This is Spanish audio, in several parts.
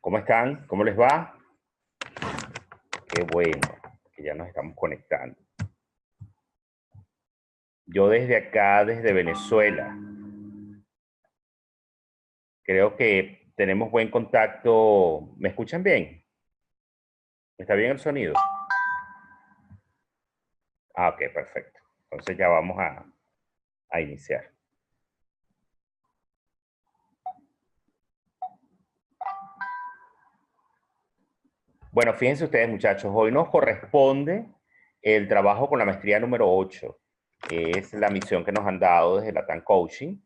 ¿Cómo están? ¿Cómo les va? Qué bueno que ya nos estamos conectando. Yo desde acá, desde Venezuela, creo que tenemos buen contacto. ¿Me escuchan bien? ¿Está bien el sonido? Ah, ok, perfecto. Entonces ya vamos a iniciar. Bueno, fíjense ustedes, muchachos, hoy nos corresponde el trabajo con la maestría número 8. Es la misión que nos han dado desde Latam Coaching,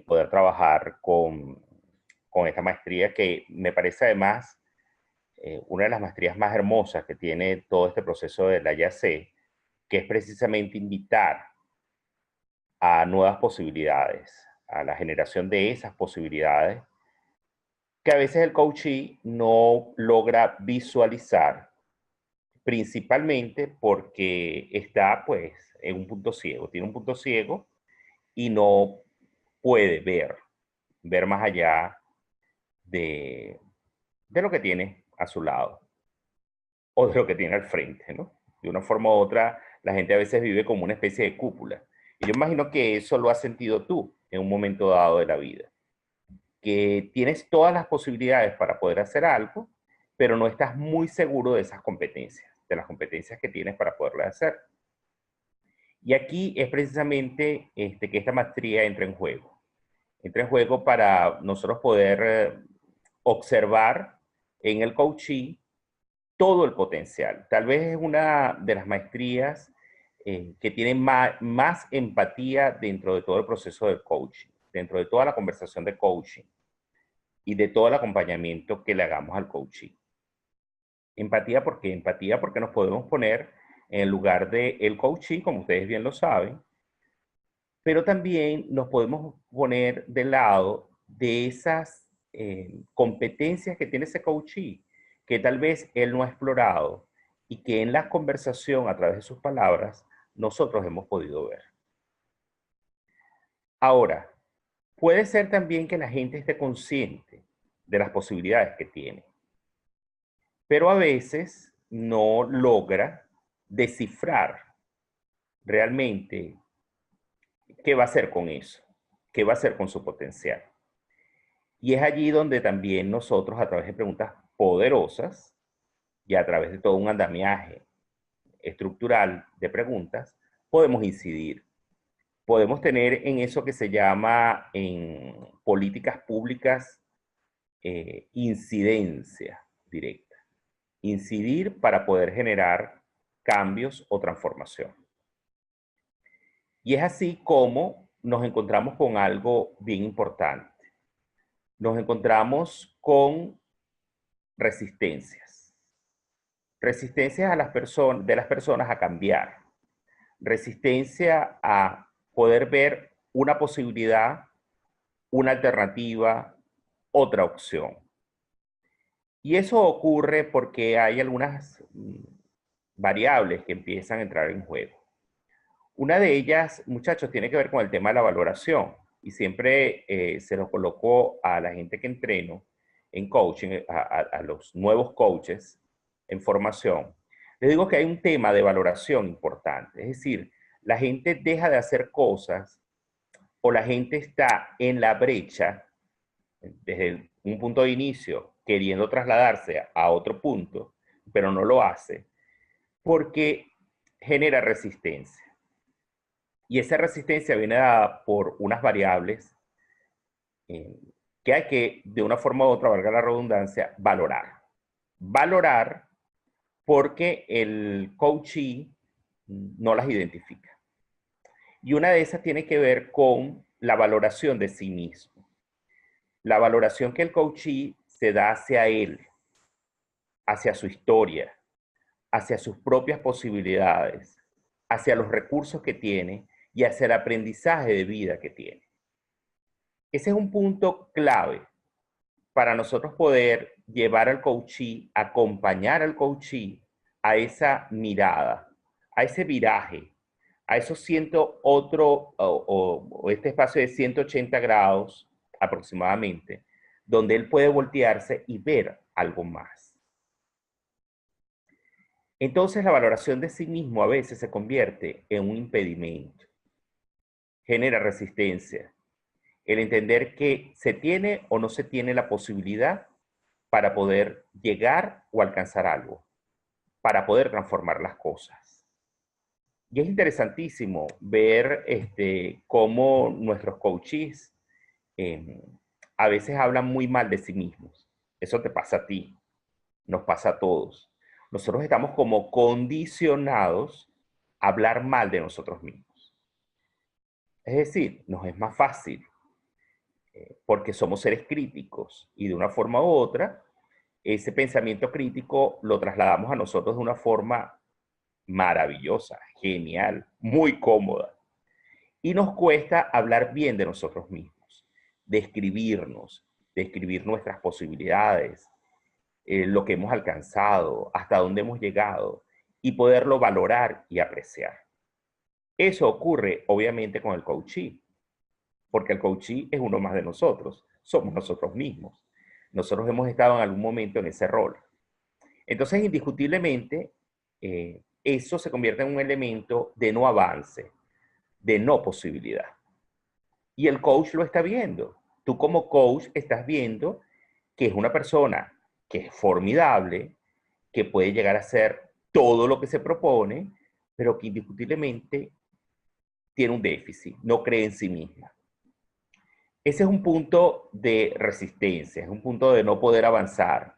poder trabajar con esta maestría que me parece además una de las maestrías más hermosas que tiene todo este proceso de la IAC, que es precisamente invitar a nuevas posibilidades, a la generación de esas posibilidades que a veces el coachee no logra visualizar, principalmente porque está pues en un punto ciego, tiene un punto ciego y no puede ver más allá de, de lo que tiene a su lado o de lo que tiene al frente, ¿no? De una forma u otra, la gente a veces vive como una especie de cúpula. Y yo imagino que eso lo has sentido tú en un momento dado de la vida, que tienes todas las posibilidades para poder hacer algo, pero no estás muy seguro de esas competencias, de las competencias que tienes para poderlas hacer. Y aquí es precisamente que esta maestría entra en juego. Entra en juego para nosotros poder observar en el coaching todo el potencial. Tal vez es una de las maestrías que tiene más empatía dentro de todo el proceso de coaching, dentro de toda la conversación de coaching y de todo el acompañamiento que le hagamos al coaching. Empatía, ¿por qué? Empatía porque nos podemos poner en el lugar del coaching, como ustedes bien lo saben, pero también nos podemos poner del lado de esas competencias que tiene ese coachee, que tal vez él no ha explorado y que en la conversación, a través de sus palabras, nosotros hemos podido ver. Ahora, puede ser también que la gente esté consciente de las posibilidades que tiene, pero a veces no logra descifrar realmente qué va a hacer con eso, qué va a hacer con su potencial. Y es allí donde también nosotros, a través de preguntas poderosas y a través de todo un andamiaje estructural de preguntas, podemos incidir. Podemos tener en eso que se llama en políticas públicas incidencia directa. Incidir para poder generar cambios o transformación. Y es así como nos encontramos con algo bien importante. Nos encontramos con resistencias. Resistencias a de las personas a cambiar. Resistencia a poder ver una posibilidad, una alternativa, otra opción. Y eso ocurre porque hay algunas variables que empiezan a entrar en juego. Una de ellas, muchachos, tiene que ver con el tema de la valoración. Y siempre se lo coloco a la gente que entreno en coaching, a los nuevos coaches en formación. Les digo que hay un tema de valoración importante. Es decir, la gente deja de hacer cosas o la gente está en la brecha desde un punto de inicio queriendo trasladarse a otro punto, pero no lo hace porque genera resistencia. Y esa resistencia viene dada por unas variables eh, que hay que, de una forma u otra, valga la redundancia, valorar. Valorar porque el coachee no las identifica. Y una de esas tiene que ver con la valoración de sí mismo. La valoración que el coachee se da hacia él, hacia su historia, hacia sus propias posibilidades, hacia los recursos que tiene y hacia el aprendizaje de vida que tiene. Ese es un punto clave para nosotros poder llevar al coachee, acompañar al coachee a esa mirada, a ese viraje, a esos este espacio de 180 grados aproximadamente, donde él puede voltearse y ver algo más. Entonces la valoración de sí mismo a veces se convierte en un impedimento, genera resistencia, el entender que se tiene o no se tiene la posibilidad para poder llegar o alcanzar algo, para poder transformar las cosas. Y es interesantísimo ver cómo nuestros coaches eh, a veces hablan muy mal de sí mismos. Eso te pasa a ti, nos pasa a todos. Nosotros estamos como condicionados a hablar mal de nosotros mismos. Es decir, nos es más fácil porque somos seres críticos y de una forma u otra, ese pensamiento crítico lo trasladamos a nosotros de una forma maravillosa, genial, muy cómoda. Y nos cuesta hablar bien de nosotros mismos, describirnos, describir nuestras posibilidades, lo que hemos alcanzado, hasta dónde hemos llegado y poderlo valorar y apreciar. Eso ocurre obviamente con el coaching, porque el coaching es uno más de nosotros, somos nosotros mismos. Nosotros hemos estado en algún momento en ese rol. Entonces, indiscutiblemente, eso se convierte en un elemento de no avance, de no posibilidad. Y el coach lo está viendo. Tú como coach estás viendo que es una persona que es formidable, que puede llegar a hacer todo lo que se propone, pero que indiscutiblemente tiene un déficit, no cree en sí misma. Ese es un punto de resistencia, es un punto de no poder avanzar.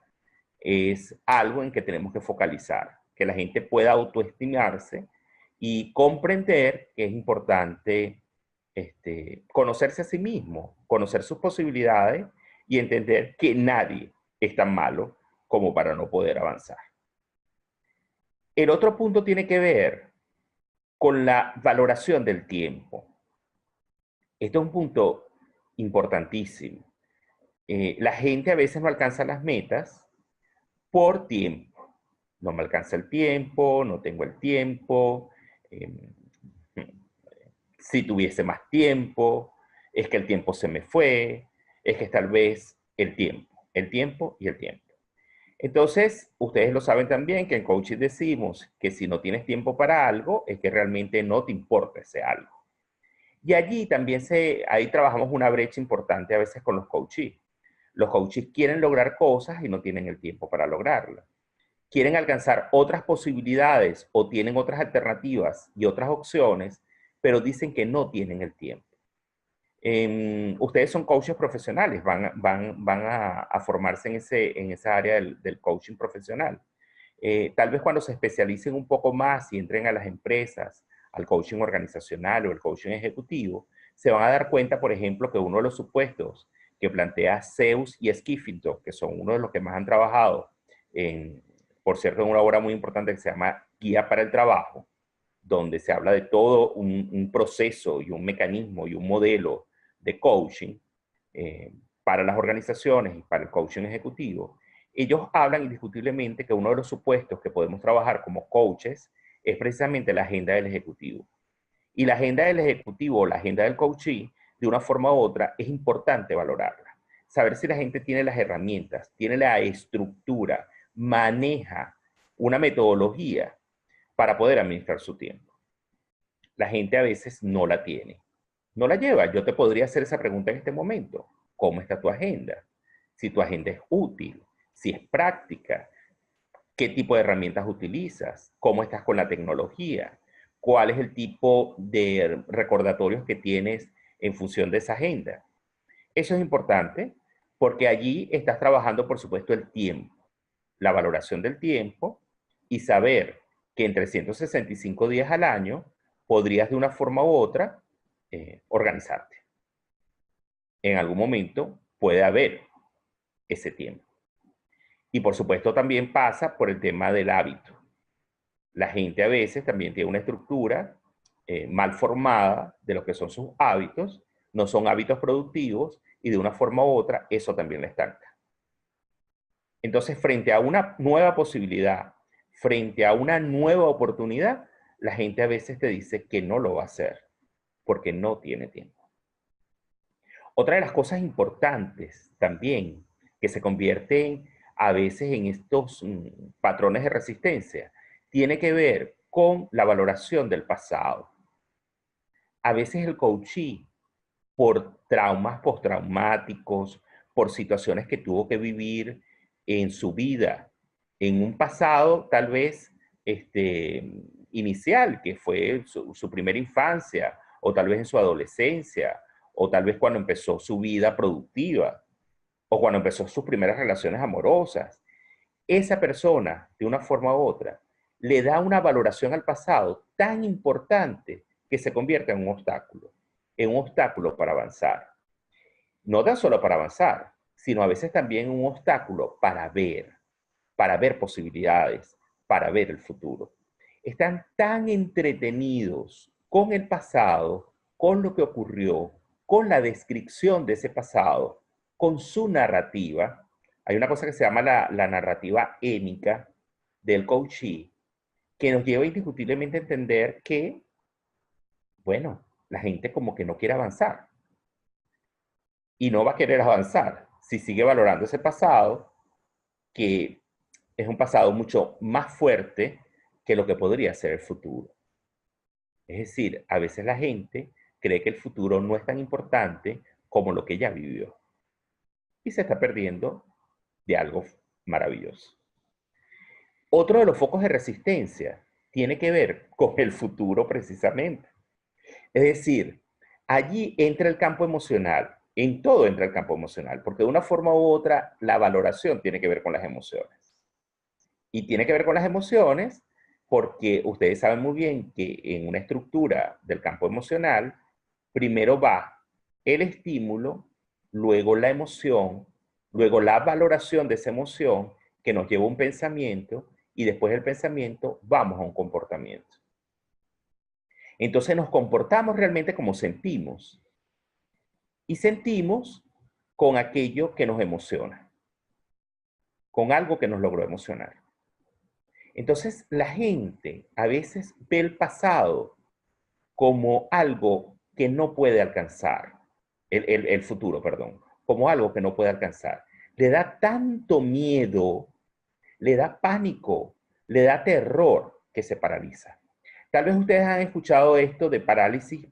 Es algo en que tenemos que focalizar, que la gente pueda autoestimarse y comprender que es importante conocerse a sí mismo, conocer sus posibilidades y entender que nadie es tan malo como para no poder avanzar. El otro punto tiene que ver con la valoración del tiempo. Este es un punto importantísimo. La gente a veces no alcanza las metas por tiempo. No me alcanza el tiempo, no tengo el tiempo. Eh, si tuviese más tiempo, es que el tiempo se me fue, es que tal vez el tiempo y el tiempo. Entonces, ustedes lo saben también que en coaching decimos que si no tienes tiempo para algo, es que realmente no te importa ese algo. Y allí también ahí trabajamos una brecha importante a veces con los coaches. Los coaches quieren lograr cosas y no tienen el tiempo para lograrlas. Quieren alcanzar otras posibilidades o tienen otras alternativas y otras opciones, pero dicen que no tienen el tiempo. Ustedes son coaches profesionales, van a formarse en esa área del coaching profesional. Tal vez cuando se especialicen un poco más y entren a las empresas, al coaching organizacional o el coaching ejecutivo, se van a dar cuenta, por ejemplo, que uno de los supuestos que plantea Seuss y Skeffington, que son uno de los que más han trabajado, por cierto, en una obra muy importante que se llama Guía para el Trabajo, donde se habla de todo un proceso y un mecanismo y un modelo de coaching para las organizaciones y para el coaching ejecutivo. Ellos hablan indiscutiblemente que uno de los supuestos que podemos trabajar como coaches es precisamente la agenda del ejecutivo. Y la agenda del ejecutivo o la agenda del coachee, de una forma u otra, es importante valorarla. Saber si la gente tiene las herramientas, tiene la estructura, maneja una metodología para poder administrar su tiempo. La gente a veces no la tiene, no la lleva. Yo te podría hacer esa pregunta en este momento. ¿Cómo está tu agenda? Si tu agenda es útil, si es práctica, qué tipo de herramientas utilizas, cómo estás con la tecnología, cuál es el tipo de recordatorios que tienes en función de esa agenda. Eso es importante porque allí estás trabajando, por supuesto, el tiempo, la valoración del tiempo y saber que en 365 días al año podrías de una forma u otra organizarte. En algún momento puede haber ese tiempo. Y por supuesto también pasa por el tema del hábito. La gente a veces también tiene una estructura mal formada de lo que son sus hábitos, no son hábitos productivos y de una forma u otra eso también la estanca. Entonces, frente a una nueva posibilidad, frente a una nueva oportunidad, la gente a veces te dice que no lo va a hacer porque no tiene tiempo. Otra de las cosas importantes también, que se convierten a veces en estos patrones de resistencia, tiene que ver con la valoración del pasado. A veces el coachee, por traumas postraumáticos, por situaciones que tuvo que vivir en su vida, en un pasado tal vez inicial, que fue su primera infancia, o tal vez en su adolescencia, o tal vez cuando empezó su vida productiva, o cuando empezó sus primeras relaciones amorosas. Esa persona, de una forma u otra, le da una valoración al pasado tan importante que se convierte en un obstáculo para avanzar. No tan solo para avanzar, sino a veces también un obstáculo para ver posibilidades, para ver el futuro. Están tan entretenidos con el pasado, con lo que ocurrió, con la descripción de ese pasado, con su narrativa. Hay una cosa que se llama la narrativa émica del coachee, que nos lleva indiscutiblemente a entender que, bueno, la gente como que no quiere avanzar y no va a querer avanzar si sigue valorando ese pasado, que es un pasado mucho más fuerte que lo que podría ser el futuro. Es decir, a veces la gente cree que el futuro no es tan importante como lo que ya vivió y se está perdiendo de algo maravilloso. Otro de los focos de resistencia tiene que ver con el futuro precisamente. Es decir, allí entra el campo emocional, en todo entra el campo emocional, porque de una forma u otra la valoración tiene que ver con las emociones. Y tiene que ver con las emociones porque ustedes saben muy bien que en una estructura del campo emocional, primero va el estímulo, luego la emoción, luego la valoración de esa emoción que nos lleva a un pensamiento y después del pensamiento vamos a un comportamiento. Entonces nos comportamos realmente como sentimos y sentimos con aquello que nos emociona, con algo que nos logró emocionar. Entonces la gente a veces ve el pasado como algo que no puede alcanzar, el futuro, perdón, como algo que no puede alcanzar. Le da tanto miedo, le da pánico, le da terror que se paraliza. Tal vez ustedes han escuchado esto de parálisis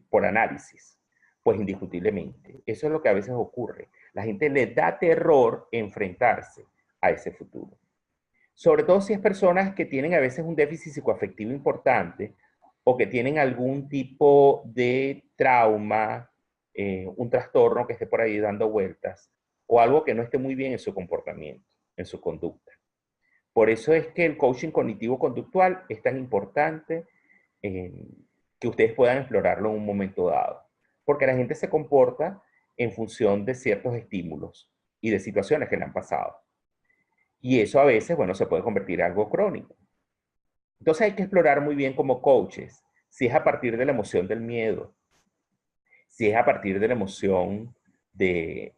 por análisis. Pues indiscutiblemente, eso es lo que a veces ocurre. La gente le da terror enfrentarse a ese futuro. Sobre todo si es personas que tienen a veces un déficit psicoafectivo importante o que tienen algún tipo de trauma, un trastorno que esté por ahí dando vueltas o algo que no esté muy bien en su comportamiento, en su conducta. Por eso es que el coaching cognitivo-conductual es tan importante que ustedes puedan explorarlo en un momento dado. Porque la gente se comporta en función de ciertos estímulos y de situaciones que le han pasado. Y eso a veces, bueno, se puede convertir en algo crónico. Entonces hay que explorar muy bien como coaches si es a partir de la emoción del miedo, si es a partir de la emoción de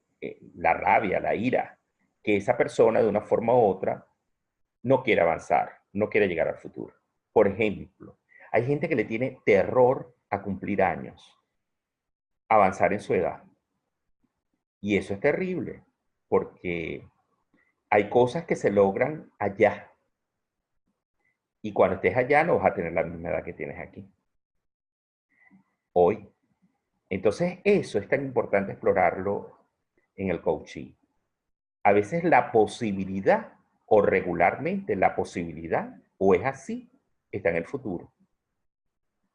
la rabia, la ira, que esa persona de una forma u otra no quiere avanzar, no quiere llegar al futuro. Por ejemplo, hay gente que le tiene terror a cumplir años, avanzar en su edad. Y eso es terrible, porque hay cosas que se logran allá. Y cuando estés allá no vas a tener la misma edad que tienes aquí, hoy. Entonces eso es tan importante explorarlo en el coaching. A veces la posibilidad, o regularmente la posibilidad, o es así, está en el futuro.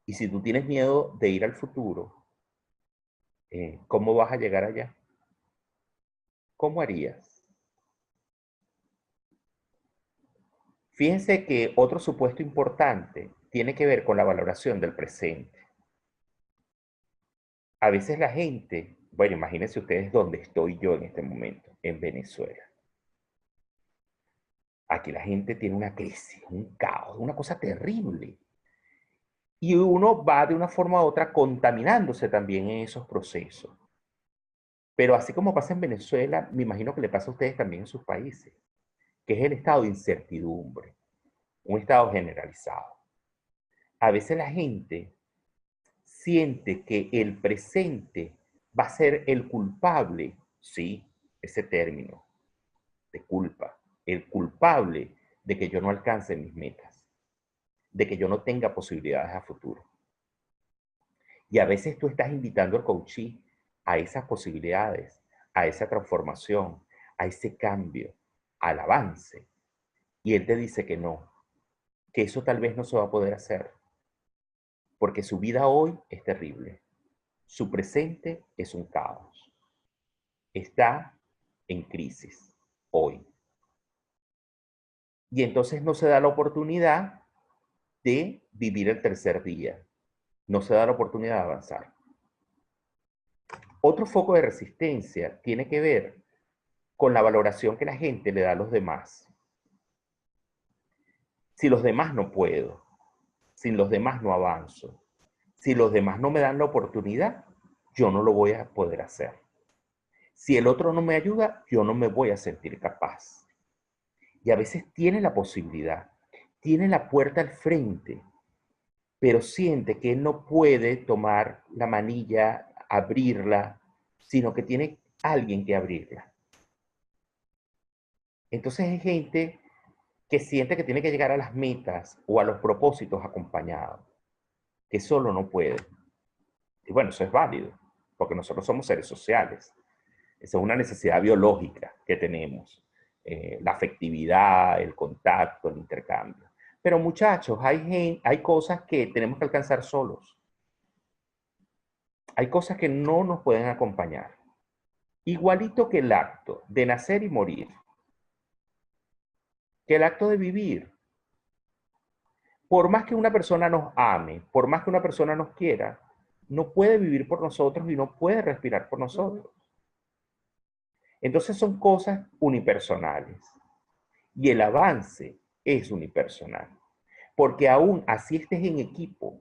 Y si tú tienes miedo de ir al futuro, ¿cómo vas a llegar allá? ¿Cómo harías? Fíjense que otro supuesto importante tiene que ver con la valoración del presente. A veces la gente, bueno, imagínense ustedes dónde estoy yo en este momento, en Venezuela. Aquí la gente tiene una crisis, un caos, una cosa terrible. Y uno va de una forma u otra contaminándose también en esos procesos. Pero así como pasa en Venezuela, me imagino que le pasa a ustedes también en sus países, que es el estado de incertidumbre, un estado generalizado. A veces la gente siente que el presente va a ser el culpable, sí, ese término de culpa, el culpable de que yo no alcance mis metas, de que yo no tenga posibilidades a futuro. Y a veces tú estás invitando al coachee a esas posibilidades, a esa transformación, a ese cambio, al avance. Y él te dice que no, que eso tal vez no se va a poder hacer, porque su vida hoy es terrible. Su presente es un caos. Está en crisis hoy. Y entonces no se da la oportunidad de vivir el tercer día. No se da la oportunidad de avanzar. Otro foco de resistencia tiene que ver con la valoración que la gente le da a los demás. Si los demás no puedo, si los demás no avanzo, si los demás no me dan la oportunidad, yo no lo voy a poder hacer. Si el otro no me ayuda, yo no me voy a sentir capaz. Y a veces tiene la posibilidad, tiene la puerta al frente, pero siente que él no puede tomar la manilla, abrirla, sino que tiene alguien que abrirla. Entonces hay gente que siente que tiene que llegar a las metas o a los propósitos acompañado, que solo no puede. Y bueno, eso es válido, porque nosotros somos seres sociales. Esa es una necesidad biológica que tenemos. La afectividad, el contacto, el intercambio. Pero muchachos, hay cosas que tenemos que alcanzar solos. Hay cosas que no nos pueden acompañar. Igualito que el acto de nacer y morir, que el acto de vivir. Por más que una persona nos ame, por más que una persona nos quiera, no puede vivir por nosotros y no puede respirar por nosotros. Entonces son cosas unipersonales. Y el avance es unipersonal. Porque aún así estés en equipo,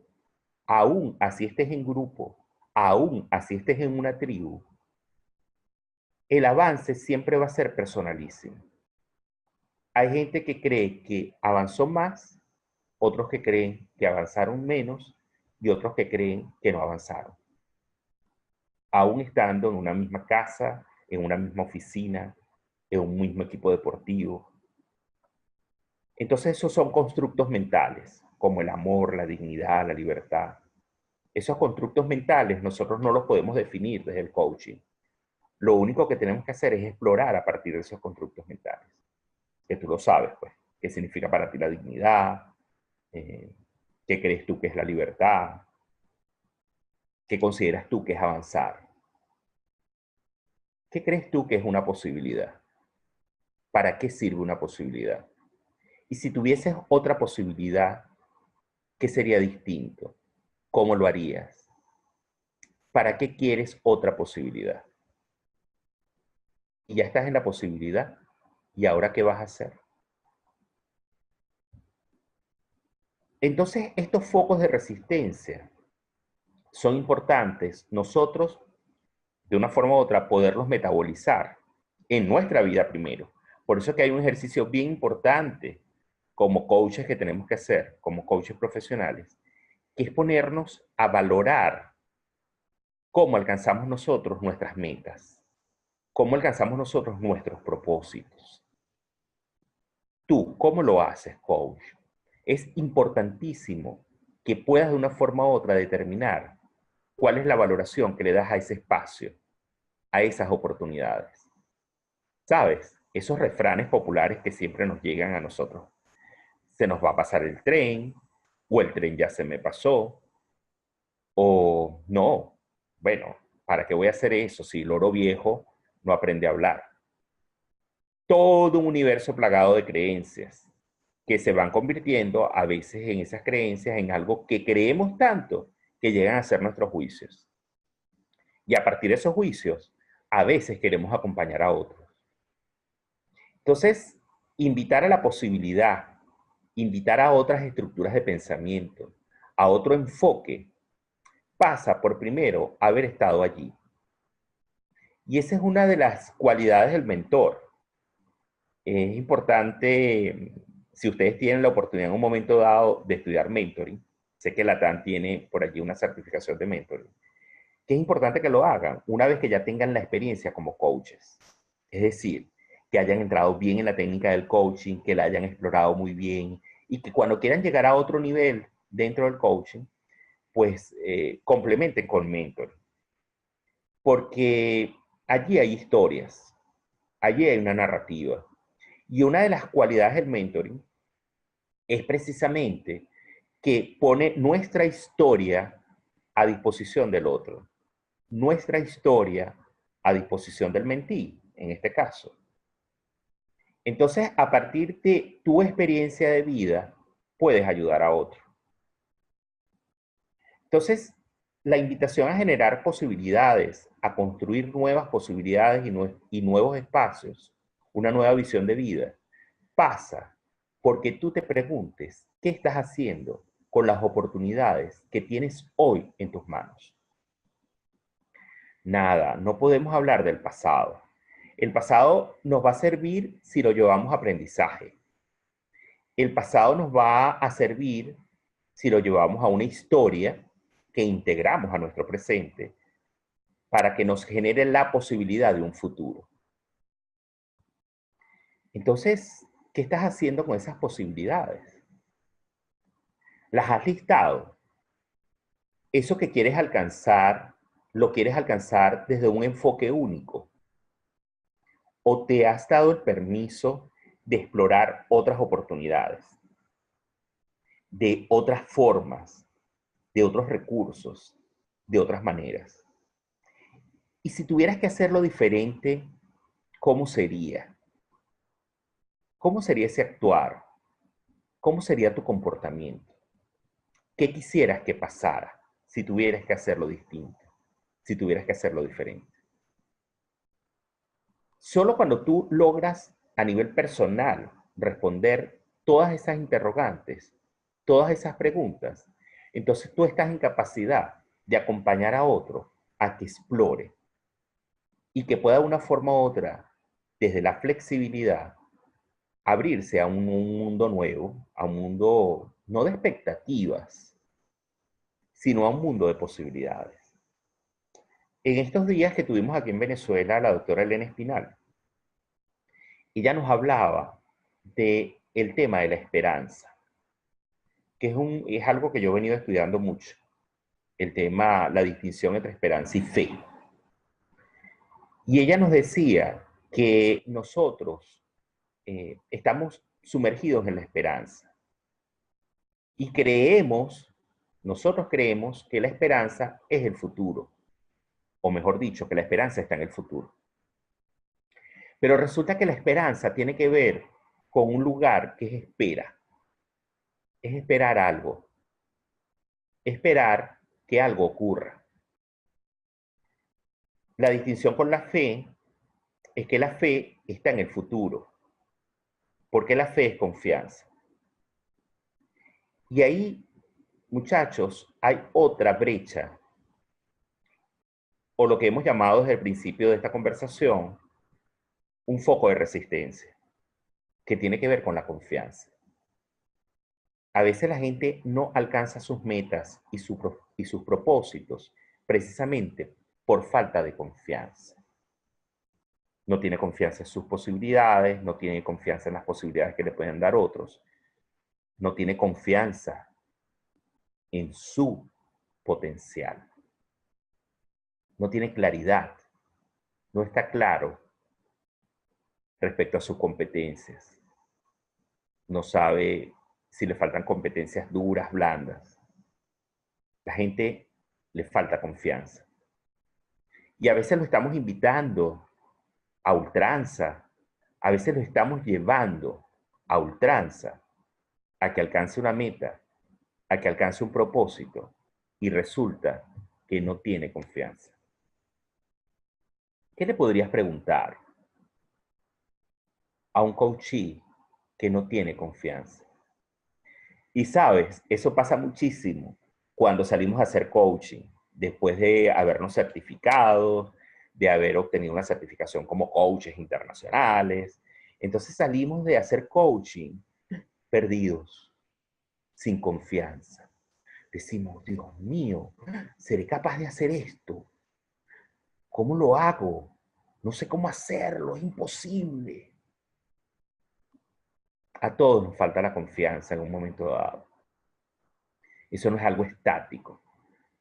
aún así estés en grupo, aún así estés en una tribu, el avance siempre va a ser personalísimo. Hay gente que cree que avanzó más, otros que creen que avanzaron menos y otros que creen que no avanzaron. Aún estando en una misma casa, en una misma oficina, en un mismo equipo deportivo. Entonces esos son constructos mentales, como el amor, la dignidad, la libertad. Esos constructos mentales nosotros no los podemos definir desde el coaching. Lo único que tenemos que hacer es explorar a partir de esos constructos mentales. Que tú lo sabes, pues. ¿Qué significa para ti la dignidad? ¿Qué crees tú que es la libertad? ¿Qué consideras tú que es avanzar? ¿Qué crees tú que es una posibilidad? ¿Para qué sirve una posibilidad? Y si tuvieses otra posibilidad, ¿qué sería distinto? ¿Cómo lo harías? ¿Para qué quieres otra posibilidad? Y ya estás en la posibilidad. ¿Y ahora qué vas a hacer? Entonces, estos focos de resistencia son importantes nosotros, de una forma u otra, poderlos metabolizar en nuestra vida primero. Por eso es que hay un ejercicio bien importante como coaches que tenemos que hacer, como coaches profesionales, que es ponernos a valorar cómo alcanzamos nosotros nuestras metas, cómo alcanzamos nosotros nuestros propósitos. Tú, ¿cómo lo haces, coach? Es importantísimo que puedas de una forma u otra determinar cuál es la valoración que le das a ese espacio, a esas oportunidades. ¿Sabes? Esos refranes populares que siempre nos llegan a nosotros. Se nos va a pasar el tren, o el tren ya se me pasó, o no, bueno, ¿para qué voy a hacer eso si el loro viejo no aprende a hablar? Todo un universo plagado de creencias que se van convirtiendo a veces en esas creencias en algo que creemos tanto que llegan a ser nuestros juicios. Y a partir de esos juicios, a veces queremos acompañar a otros. Entonces, invitar a la posibilidad, invitar a otras estructuras de pensamiento, a otro enfoque, pasa por primero haber estado allí. Y esa es una de las cualidades del mentor. Es importante, si ustedes tienen la oportunidad en un momento dado de estudiar mentoring, sé que la TAN tiene por allí una certificación de mentoring, que es importante que lo hagan una vez que ya tengan la experiencia como coaches. Es decir, que hayan entrado bien en la técnica del coaching, que la hayan explorado muy bien y que cuando quieran llegar a otro nivel dentro del coaching, pues complementen con mentoring. Porque allí hay historias, allí hay una narrativa. Y una de las cualidades del mentoring es precisamente que pone nuestra historia a disposición del otro, nuestra historia a disposición del mentí, en este caso. Entonces, a partir de tu experiencia de vida, puedes ayudar a otro. Entonces, la invitación a generar posibilidades, a construir nuevas posibilidades y nuevos espacios, una nueva visión de vida, pasa porque tú te preguntes qué estás haciendo con las oportunidades que tienes hoy en tus manos. Nada, no podemos hablar del pasado. El pasado nos va a servir si lo llevamos a aprendizaje. El pasado nos va a servir si lo llevamos a una historia que integramos a nuestro presente para que nos genere la posibilidad de un futuro. Entonces, ¿qué estás haciendo con esas posibilidades? ¿Las has listado? Eso que quieres alcanzar, ¿lo quieres alcanzar desde un enfoque único? ¿O te has dado el permiso de explorar otras oportunidades, de otras formas, de otros recursos, de otras maneras? Y si tuvieras que hacerlo diferente, ¿cómo sería? ¿Cómo sería ese actuar? ¿Cómo sería tu comportamiento? ¿Qué quisieras que pasara si tuvieras que hacerlo distinto? Si tuvieras que hacerlo diferente. Solo cuando tú logras a nivel personal responder todas esas interrogantes, todas esas preguntas, entonces tú estás en capacidad de acompañar a otro a que explore y que pueda de una forma u otra, desde la flexibilidad, abrirse a un mundo nuevo, a un mundo no de expectativas, sino a un mundo de posibilidades. En estos días que tuvimos aquí en Venezuela a la doctora Elena Espinal, ella nos hablaba de el tema de la esperanza, que es algo que yo he venido estudiando mucho, el tema, la distinción entre esperanza y fe. Y ella nos decía que nosotros estamos sumergidos en la esperanza y nosotros creemos que la esperanza es el futuro, o mejor dicho, que la esperanza está en el futuro. Pero resulta que la esperanza tiene que ver con un lugar que es esperar algo, esperar que algo ocurra. La distinción con la fe es que la fe está en el futuro, porque la fe es confianza. Y ahí, muchachos, hay otra brecha, o lo que hemos llamado desde el principio de esta conversación, un foco de resistencia, que tiene que ver con la confianza. A veces la gente no alcanza sus metas y sus propósitos precisamente por falta de confianza. No tiene confianza en sus posibilidades, no tiene confianza en las posibilidades que le pueden dar otros, no tiene confianza en su potencial, no tiene claridad, no está claro respecto a sus competencias, no sabe si le faltan competencias duras, blandas. La gente le falta confianza. Y a veces lo estamos invitando a ultranza, a veces lo estamos llevando a ultranza a que alcance una meta, a que alcance un propósito, y resulta que no tiene confianza. ¿Qué le podrías preguntar a un coachee que no tiene confianza? Y sabes, eso pasa muchísimo cuando salimos a hacer coaching, después de habernos certificado, de haber obtenido una certificación como coaches internacionales. Entonces salimos de hacer coaching perdidos, sin confianza. Decimos, Dios mío, ¿seré capaz de hacer esto? ¿Cómo lo hago? No sé cómo hacerlo, es imposible. A todos nos falta la confianza en un momento dado. Eso no es algo estático.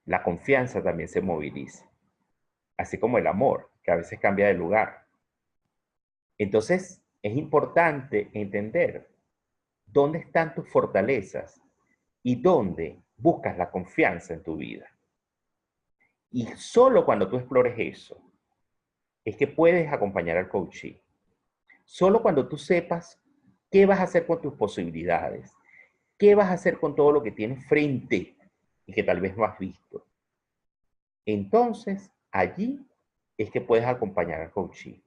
La confianza también se moviliza, así como el amor, que a veces cambia de lugar. Entonces, es importante entender dónde están tus fortalezas y dónde buscas la confianza en tu vida. Y solo cuando tú explores eso, es que puedes acompañar al coaching. Solo cuando tú sepas qué vas a hacer con tus posibilidades, qué vas a hacer con todo lo que tienes frente y que tal vez no has visto. Entonces, allí es que puedes acompañar al coaching.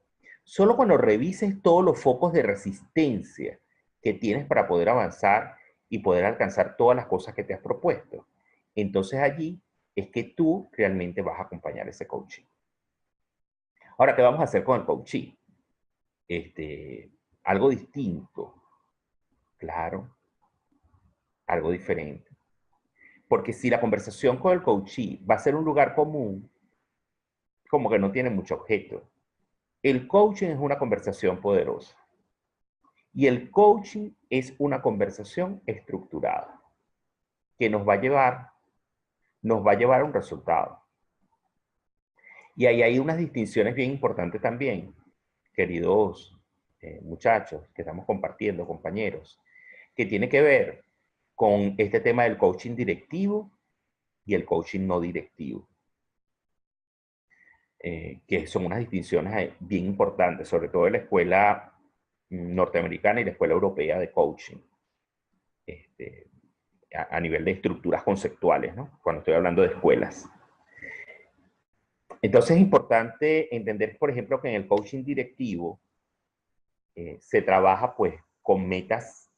Solo cuando revises todos los focos de resistencia que tienes para poder avanzar y poder alcanzar todas las cosas que te has propuesto, entonces allí es que tú realmente vas a acompañar ese coaching. Ahora, ¿qué vamos a hacer con el coaching? Algo distinto, claro, algo diferente. Porque si la conversación con el coachee va a ser un lugar común, como que no tiene mucho objeto. El coaching es una conversación poderosa. Y el coaching es una conversación estructurada que nos va a llevar a un resultado. Y ahí hay unas distinciones bien importantes también, queridos muchachos que estamos compartiendo, compañeros, que tiene que ver con este tema del coaching directivo y el coaching no directivo. Que son unas distinciones bien importantes, sobre todo en la escuela norteamericana y la escuela europea de coaching, este, a nivel de estructuras conceptuales, ¿no? Cuando estoy hablando de escuelas. Entonces es importante entender, por ejemplo, que en el coaching directivo se trabaja pues con metas,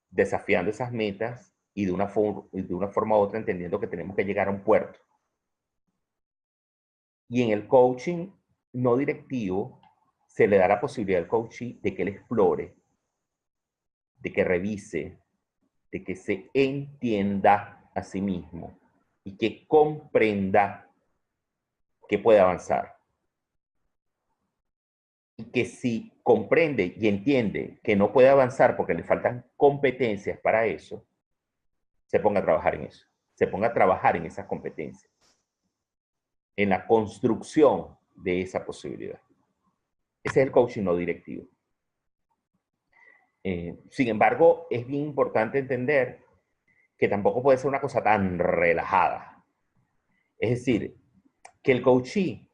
desafiando esas metas y de una forma u otra entendiendo que tenemos que llegar a un puerto. Y en el coaching no directivo se le da la posibilidad al coachee de que él explore, de que revise, de que se entienda a sí mismo y que comprenda que puede avanzar. Y que si comprende y entiende que no puede avanzar porque le faltan competencias para eso, se ponga a trabajar en eso. Se ponga a trabajar en esas competencias, en la construcción de esa posibilidad. Ese es el coaching no directivo. Sin embargo, es bien importante entender que tampoco puede ser una cosa tan relajada. Es decir, que el coachee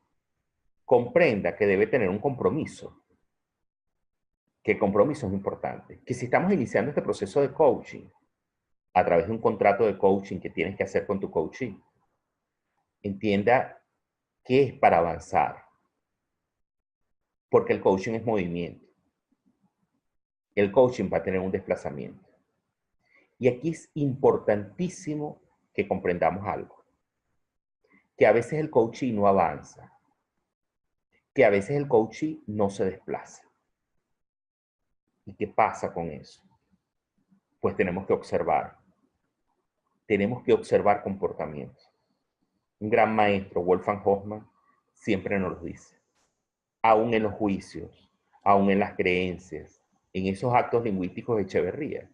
comprenda que debe tener un compromiso, que el compromiso es importante, que si estamos iniciando este proceso de coaching a través de un contrato de coaching que tienes que hacer con tu coachee, entienda que es para avanzar, porque el coaching es movimiento. El coaching va a tener un desplazamiento. Y aquí es importantísimo que comprendamos algo, que a veces el coaching no avanza, que a veces el coaching no se desplaza. ¿Y qué pasa con eso? Pues tenemos que observar comportamientos. Un gran maestro, Wolfgang Hoffmann, siempre nos lo dice. Aún en los juicios, aún en las creencias, en esos actos lingüísticos de Echeverría,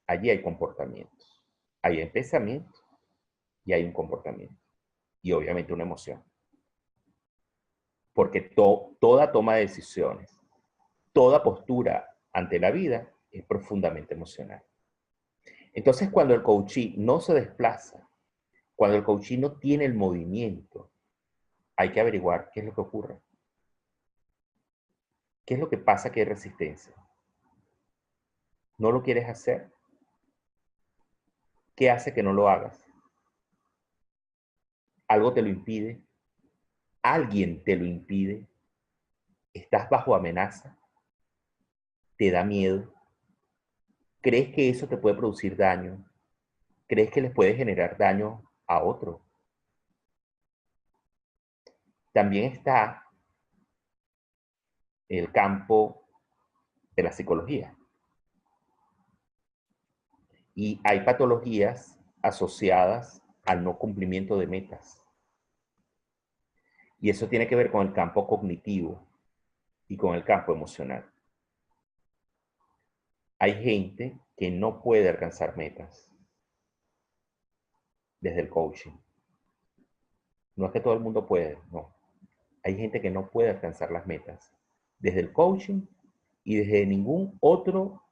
allí hay comportamientos. Hay un pensamiento y hay un comportamiento. Y obviamente una emoción. Porque toda toma de decisiones, toda postura ante la vida es profundamente emocional. Entonces, cuando el coachee no se desplaza, cuando el coachee no tiene el movimiento, hay que averiguar qué es lo que ocurre. ¿Qué es lo que pasa que hay resistencia? ¿No lo quieres hacer? ¿Qué hace que no lo hagas? ¿Algo te lo impide? ¿Alguien te lo impide? ¿Estás bajo amenaza? ¿Te da miedo? ¿Crees que eso te puede producir daño? ¿Crees que les puede generar daño a otro? También está el campo de la psicología. Y hay patologías asociadas al no cumplimiento de metas. Y eso tiene que ver con el campo cognitivo y con el campo emocional. Hay gente que no puede alcanzar metas desde el coaching. No es que todo el mundo puede, no. Hay gente que no puede alcanzar las metas desde el coaching y desde ningún otro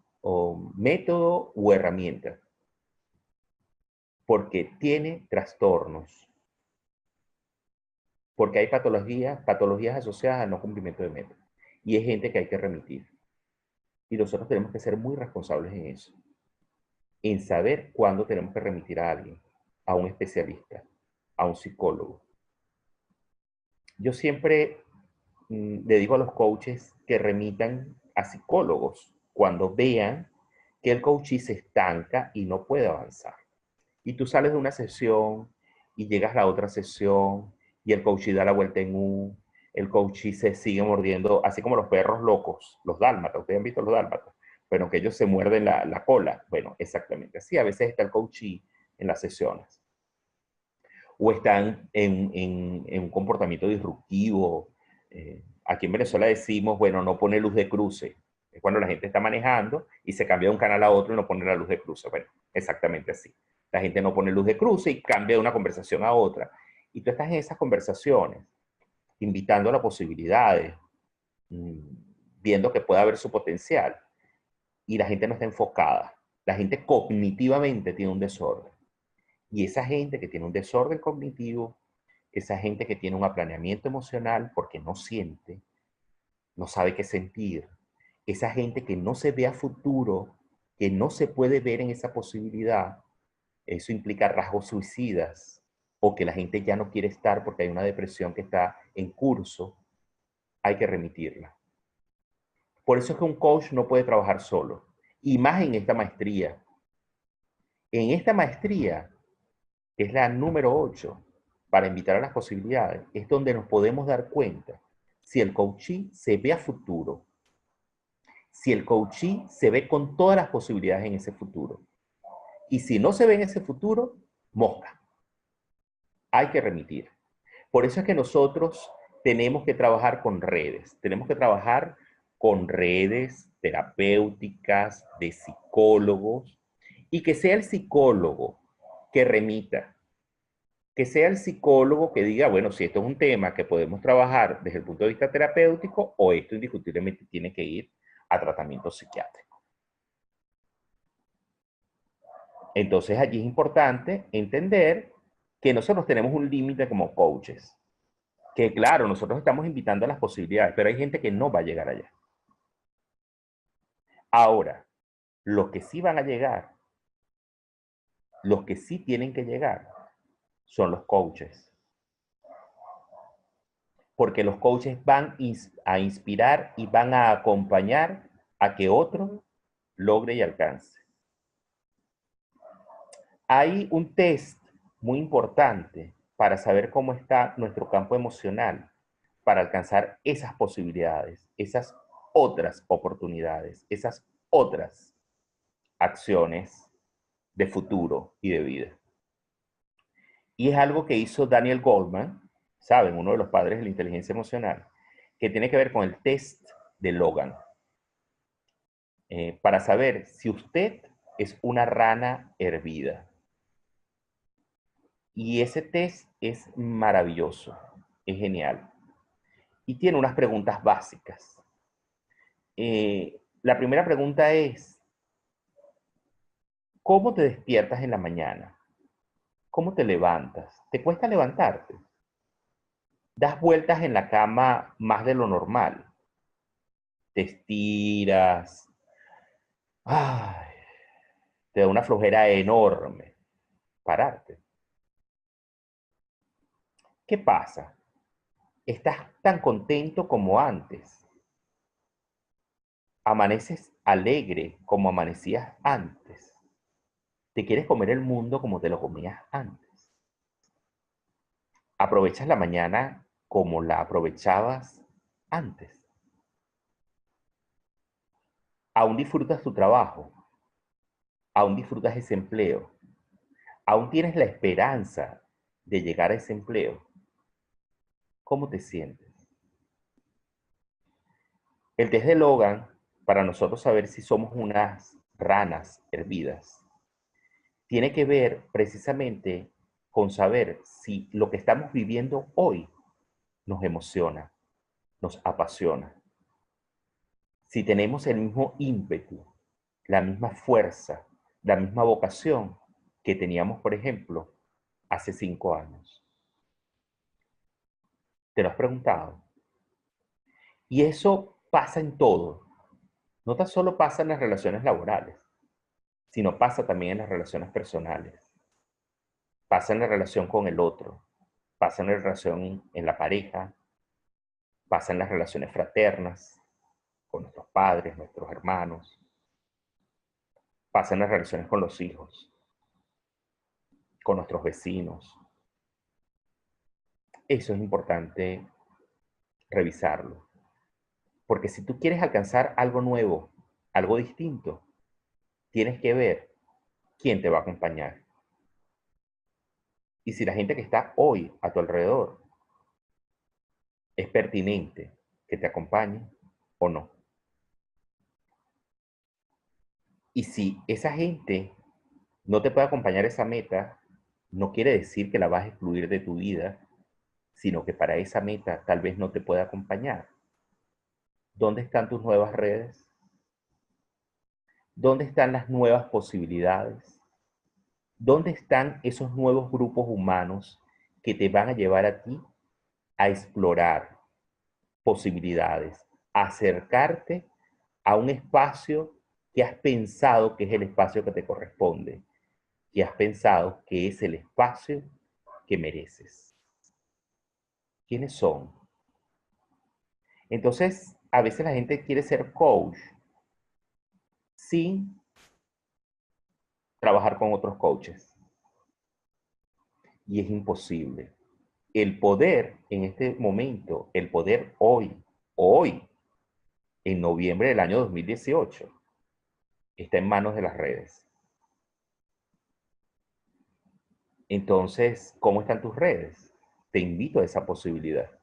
método u herramienta, porque tiene trastornos, porque hay patologías asociadas al no cumplimiento de metas. Y hay gente que hay que remitir. Y nosotros tenemos que ser muy responsables en eso, en saber cuándo tenemos que remitir a alguien, a un especialista, a un psicólogo. Yo siempre le digo a los coaches que remitan a psicólogos cuando vean que el coachee se estanca y no puede avanzar. Y tú sales de una sesión y llegas a la otra sesión y el coachee da la vuelta en U, el coachee se sigue mordiendo, así como los perros locos, los dálmatas. Ustedes han visto los dálmatas, bueno, que ellos se muerden la cola. Bueno, exactamente así. A veces está el coachee en las sesiones. O están en un comportamiento disruptivo. Aquí en Venezuela decimos, bueno, no pone luz de cruce. Es cuando la gente está manejando y se cambia de un canal a otro y no pone la luz de cruce. Bueno, exactamente así. La gente no pone luz de cruce y cambia de una conversación a otra. Y tú estás en esas conversaciones, invitando a las posibilidades, viendo que puede haber su potencial. Y la gente no está enfocada. La gente cognitivamente tiene un desorden. Y esa gente que tiene un desorden cognitivo, esa gente que tiene un aplaneamiento emocional porque no siente, no sabe qué sentir, esa gente que no se ve a futuro, que no se puede ver en esa posibilidad, eso implica rasgos suicidas o que la gente ya no quiere estar porque hay una depresión que está en curso, hay que remitirla. Por eso es que un coach no puede trabajar solo, y más en esta maestría. En esta maestría, que es la número 8, para invitar a las posibilidades, es donde nos podemos dar cuenta si el coachee se ve a futuro, si el coachee se ve con todas las posibilidades en ese futuro. Y si no se ve en ese futuro, mosca. Hay que remitir. Por eso es que nosotros tenemos que trabajar con redes. Tenemos que trabajar con redes terapéuticas, de psicólogos, y que sea el psicólogo que remita, que sea el psicólogo que diga, bueno, si esto es un tema que podemos trabajar desde el punto de vista terapéutico o esto indiscutiblemente tiene que ir a tratamiento psiquiátrico. Entonces allí es importante entender que nosotros tenemos un límite como coaches, que claro, nosotros estamos invitando a las posibilidades, pero hay gente que no va a llegar allá. Ahora, los que sí van a llegar, los que sí tienen que llegar, son los coaches. Porque los coaches van a inspirar y van a acompañar a que otro logre y alcance. Hay un test muy importante para saber cómo está nuestro campo emocional, para alcanzar esas posibilidades, esas otras oportunidades, esas otras acciones de futuro y de vida. Y es algo que hizo Daniel Goleman, ¿saben? Uno de los padres de la inteligencia emocional, que tiene que ver con el test de Logan. Para saber si usted es una rana hervida. Y ese test es maravilloso, es genial. Y tiene unas preguntas básicas. La primera pregunta es, ¿cómo te despiertas en la mañana? ¿Cómo te levantas? ¿Te cuesta levantarte? ¿Das vueltas en la cama más de lo normal? ¿Te estiras? Ay, te da una flojera enorme pararte. ¿Qué pasa? ¿Estás tan contento como antes? ¿Amaneces alegre como amanecías antes? ¿Te quieres comer el mundo como te lo comías antes? ¿Aprovechas la mañana como la aprovechabas antes? ¿Aún disfrutas tu trabajo? ¿Aún disfrutas ese empleo? ¿Aún tienes la esperanza de llegar a ese empleo? ¿Cómo te sientes? El test de Logan, para nosotros saber si somos unas ranas hervidas, tiene que ver precisamente con saber si lo que estamos viviendo hoy nos emociona, nos apasiona. Si tenemos el mismo ímpetu, la misma fuerza, la misma vocación que teníamos, por ejemplo, hace 5 años. ¿Te lo has preguntado? Y eso pasa en todo. No tan solo pasa en las relaciones laborales, sino pasa también en las relaciones personales. Pasa en la relación con el otro, pasa en la relación en la pareja, pasa en las relaciones fraternas, con nuestros padres, nuestros hermanos, pasa en las relaciones con los hijos, con nuestros vecinos. Eso es importante revisarlo. Porque si tú quieres alcanzar algo nuevo, algo distinto, tienes que ver quién te va a acompañar. Y si la gente que está hoy a tu alrededor es pertinente que te acompañe o no. Y si esa gente no te puede acompañar a esa meta, no quiere decir que la vas a excluir de tu vida, sino que para esa meta tal vez no te pueda acompañar. ¿Dónde están tus nuevas redes? ¿Dónde están las nuevas posibilidades? ¿Dónde están esos nuevos grupos humanos que te van a llevar a ti a explorar posibilidades, a acercarte a un espacio que has pensado que es el espacio que te corresponde, que has pensado que es el espacio que mereces? ¿Quiénes son? Entonces, a veces la gente quiere ser coach sin trabajar con otros coaches. Y es imposible. El poder en este momento, el poder hoy, en noviembre del año 2018, está en manos de las redes. Entonces, ¿cómo están tus redes? Te invito a esa posibilidad.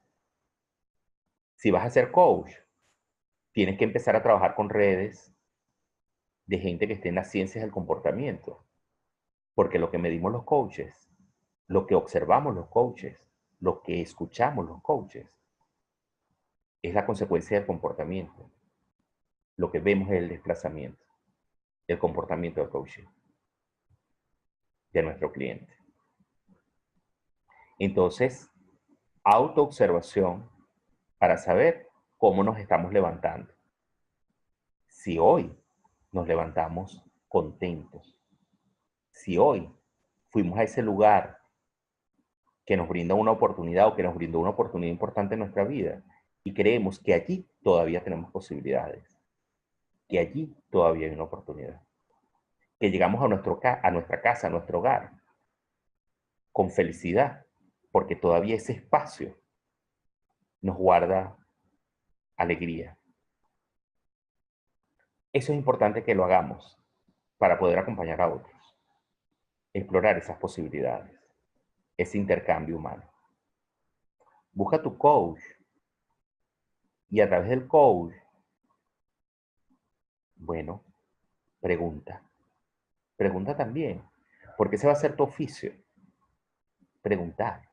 Si vas a ser coach, tienes que empezar a trabajar con redes de gente que esté en las ciencias del comportamiento. Porque lo que medimos los coaches, lo que observamos los coaches, lo que escuchamos los coaches, es la consecuencia del comportamiento. Lo que vemos es el desplazamiento, el comportamiento del coaching de nuestro cliente. Entonces, autoobservación para saber cómo nos estamos levantando. Si hoy nos levantamos contentos, si hoy fuimos a ese lugar que nos brinda una oportunidad o que nos brindó una oportunidad importante en nuestra vida y creemos que allí todavía tenemos posibilidades, que allí todavía hay una oportunidad, que llegamos a nuestra casa, a nuestro hogar, con felicidad, porque todavía ese espacio nos guarda alegría. Eso es importante que lo hagamos para poder acompañar a otros, explorar esas posibilidades, ese intercambio humano. Busca tu coach y a través del coach, bueno, pregunta. Pregunta también, porque ese va a ser tu oficio. Preguntar,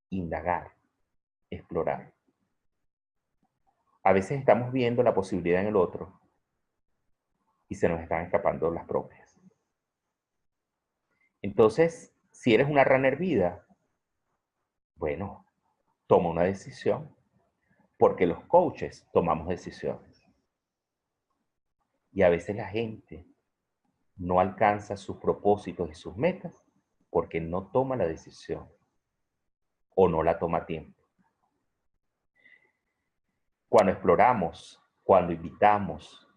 indagar, explorar. A veces estamos viendo la posibilidad en el otro y se nos están escapando las propias. Entonces, si eres una rana hervida, bueno, toma una decisión, porque los coaches tomamos decisiones. Y a veces la gente no alcanza sus propósitos y sus metas porque no toma la decisión o no la toma a tiempo. Cuando exploramos, cuando invitamos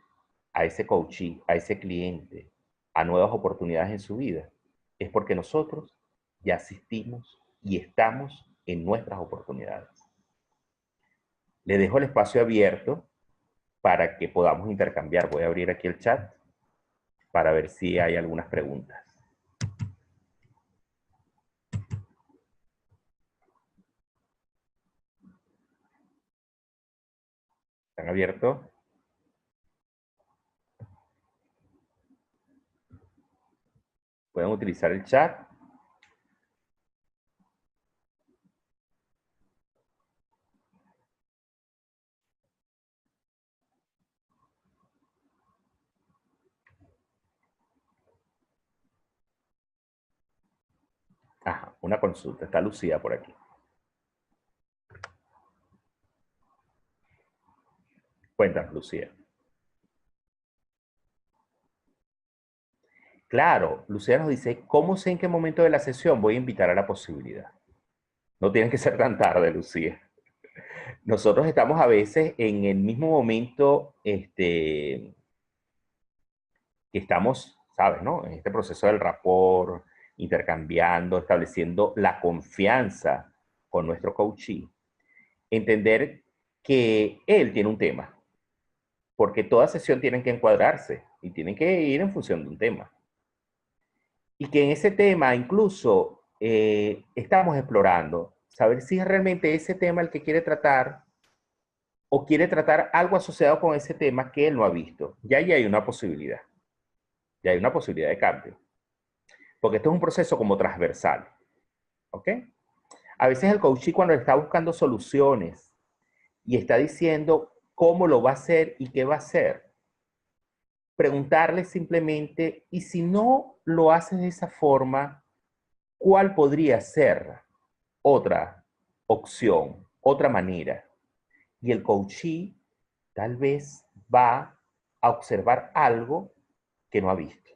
a ese coachee, a ese cliente, a nuevas oportunidades en su vida, es porque nosotros ya asistimos y estamos en nuestras oportunidades. Le dejo el espacio abierto para que podamos intercambiar. Voy a abrir aquí el chat para ver si hay algunas preguntas. ¿Están abiertos? Pueden utilizar el chat. Ajá, una consulta. Está Lucía por aquí. Cuéntanos, Lucía. Claro, Lucía nos dice, ¿cómo sé en qué momento de la sesión voy a invitar a la posibilidad? No tiene que ser tan tarde, Lucía. Nosotros estamos a veces en el mismo momento que estamos, ¿sabes, no? En este proceso del rapport, intercambiando, estableciendo la confianza con nuestro coachee. Entender que él tiene un tema, porque toda sesión tiene que encuadrarse y tienen que ir en función de un tema. Y que en ese tema incluso estamos explorando, saber si es realmente ese tema el que quiere tratar o quiere tratar algo asociado con ese tema que él no ha visto. Ya ahí hay una posibilidad, ya hay una posibilidad de cambio. Porque esto es un proceso como transversal, ¿ok? A veces el coachee cuando está buscando soluciones y está diciendo cómo lo va a hacer y qué va a hacer, preguntarle simplemente, y si no lo haces de esa forma, ¿cuál podría ser otra opción, otra manera? Y el coachee tal vez va a observar algo que no ha visto.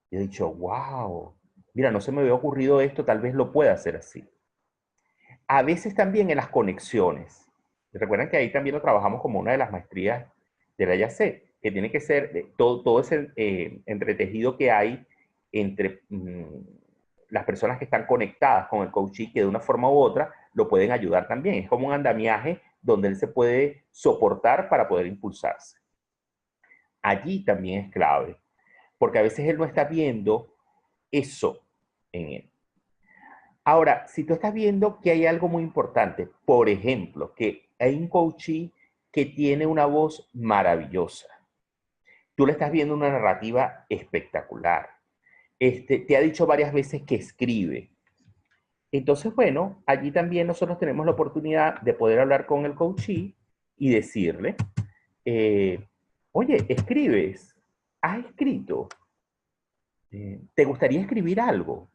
Y he dicho, wow, mira, no se me había ocurrido esto, tal vez lo pueda hacer así. A veces también en las conexiones. Recuerden que ahí también lo trabajamos como una de las maestrías de la YAC, que tiene que ser todo ese entretejido que hay entre las personas que están conectadas con el coachee, que de una forma u otra lo pueden ayudar también. Es como un andamiaje donde él se puede soportar para poder impulsarse. Allí también es clave, porque a veces él no está viendo eso en él. Ahora, si tú estás viendo que hay algo muy importante, por ejemplo, que hay un coachee que tiene una voz maravillosa, tú le estás viendo una narrativa espectacular, te ha dicho varias veces que escribe. Entonces, bueno, allí también nosotros tenemos la oportunidad de poder hablar con el coachee y decirle, eh, oye, escribes, has escrito, ¿te gustaría escribir algo?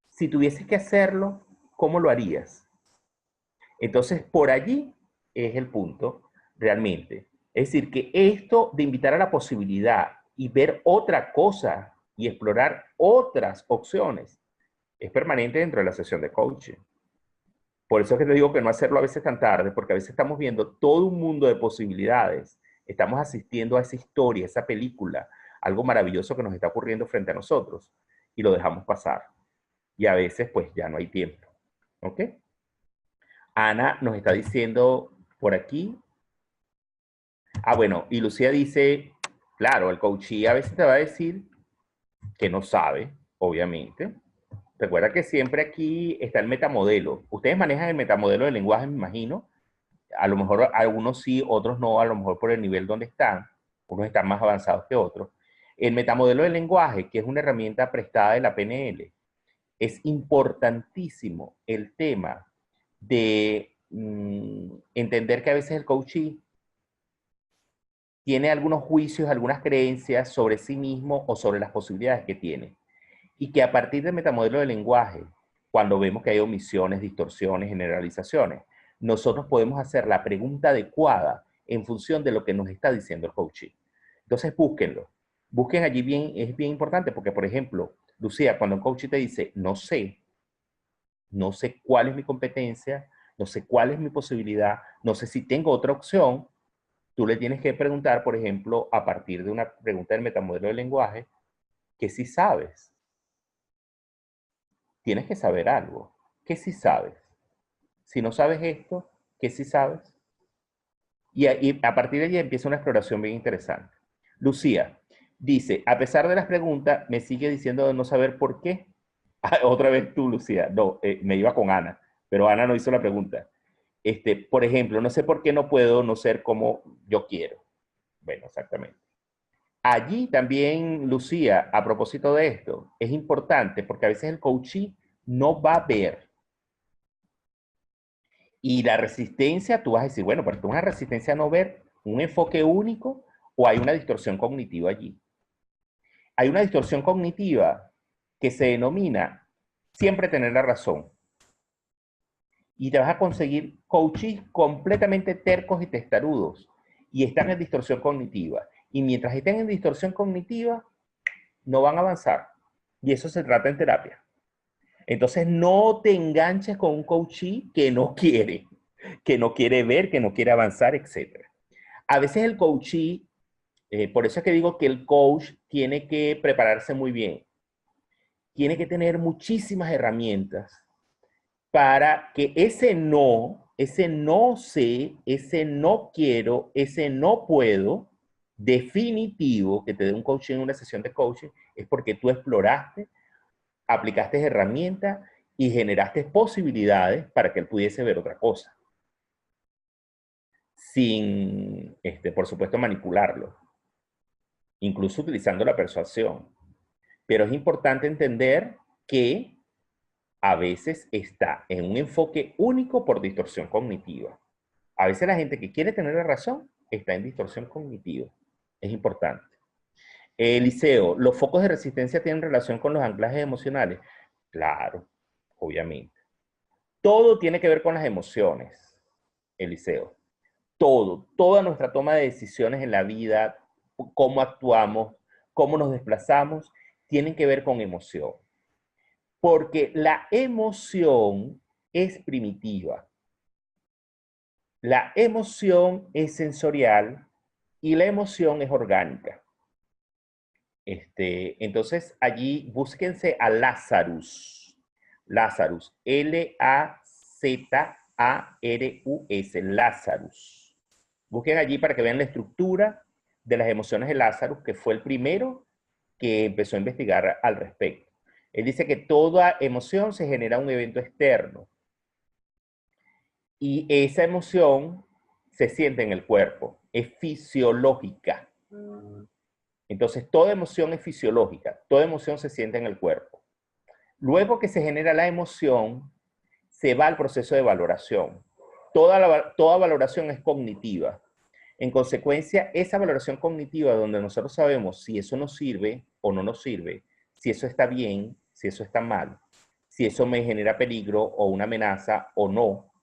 Si tuvieses que hacerlo, ¿cómo lo harías? Entonces, por allí es el punto, realmente. Es decir, que esto de invitar a la posibilidad y ver otra cosa y explorar otras opciones es permanente dentro de la sesión de coaching. Por eso es que te digo que no hacerlo a veces tan tarde, porque a veces estamos viendo todo un mundo de posibilidades. Estamos asistiendo a esa historia, a esa película, algo maravilloso que nos está ocurriendo frente a nosotros y lo dejamos pasar. Y a veces, pues, ya no hay tiempo. ¿Ok? Ana nos está diciendo por aquí. Ah, bueno, y Lucía dice, claro, el coachee a veces te va a decir que no sabe, obviamente. Recuerda que siempre aquí está el metamodelo. Ustedes manejan el metamodelo del lenguaje, me imagino. A lo mejor algunos sí, otros no, a lo mejor por el nivel donde están. Unos están más avanzados que otros. El metamodelo del lenguaje, que es una herramienta prestada de la PNL, es importantísimo el tema de entender que a veces el coachee tiene algunos juicios, algunas creencias sobre sí mismo o sobre las posibilidades que tiene. Y que a partir del metamodelo del lenguaje, cuando vemos que hay omisiones, distorsiones, generalizaciones, nosotros podemos hacer la pregunta adecuada en función de lo que nos está diciendo el coaching. Entonces, búsquenlo. Busquen allí bien, es bien importante porque, por ejemplo, Lucía, cuando un coach te dice, no sé cuál es mi competencia, no sé cuál es mi posibilidad, no sé si tengo otra opción, tú le tienes que preguntar, por ejemplo, a partir de una pregunta del metamodelo del lenguaje, que si sabes. Tienes que saber algo. ¿Qué si sabes? Si no sabes esto, ¿qué si sabes? Y a partir de allí empieza una exploración bien interesante. Lucía dice, a pesar de las preguntas, me sigue diciendo de no saber por qué. Ah, otra vez tú, Lucía. No, me iba con Ana, pero Ana no hizo la pregunta. Por ejemplo, no sé por qué no puedo no ser como yo quiero. Bueno, exactamente. Allí también, Lucía, a propósito de esto, es importante porque a veces el coachee no va a ver. Y la resistencia, tú vas a decir, bueno, pero esto es una resistencia a no ver un enfoque único o hay una distorsión cognitiva allí. Hay una distorsión cognitiva que se denomina siempre tener la razón. Y te vas a conseguir coaches completamente tercos y testarudos. Y están en distorsión cognitiva. Y mientras estén en distorsión cognitiva, no van a avanzar. Y eso se trata en terapia. Entonces, no te enganches con un coachee que no quiere ver, que no quiere avanzar, etc. A veces el coachee, por eso es que digo que el coach tiene que prepararse muy bien. Tiene que tener muchísimas herramientas para que ese no sé, ese no quiero, ese no puedo, definitivo, que te dé un coaching en una sesión de coaching, es porque tú exploraste, aplicaste herramientas y generaste posibilidades para que él pudiese ver otra cosa, sin, por supuesto, manipularlo, incluso utilizando la persuasión. Pero es importante entender que a veces está en un enfoque único por distorsión cognitiva. A veces la gente que quiere tener la razón está en distorsión cognitiva. Es importante. Eliseo, ¿los focos de resistencia tienen relación con los anclajes emocionales? Claro, obviamente. Todo tiene que ver con las emociones, Eliseo. Todo, toda nuestra toma de decisiones en la vida, cómo actuamos, cómo nos desplazamos, tienen que ver con emoción. Porque la emoción es primitiva. La emoción es sensorial y la emoción es orgánica. Entonces, allí búsquense a Lazarus. Lazarus, Lazarus, Lazarus. Busquen allí para que vean la estructura de las emociones de Lazarus, que fue el primero que empezó a investigar al respecto. Él dice que toda emoción se genera un evento externo y esa emoción se siente en el cuerpo, es fisiológica. Entonces, toda emoción es fisiológica, toda emoción se siente en el cuerpo. Luego que se genera la emoción, se va al proceso de valoración. Toda valoración es cognitiva. En consecuencia, esa valoración cognitiva donde nosotros sabemos si eso nos sirve o no nos sirve, si eso está bien, si eso está mal, si eso me genera peligro o una amenaza o no.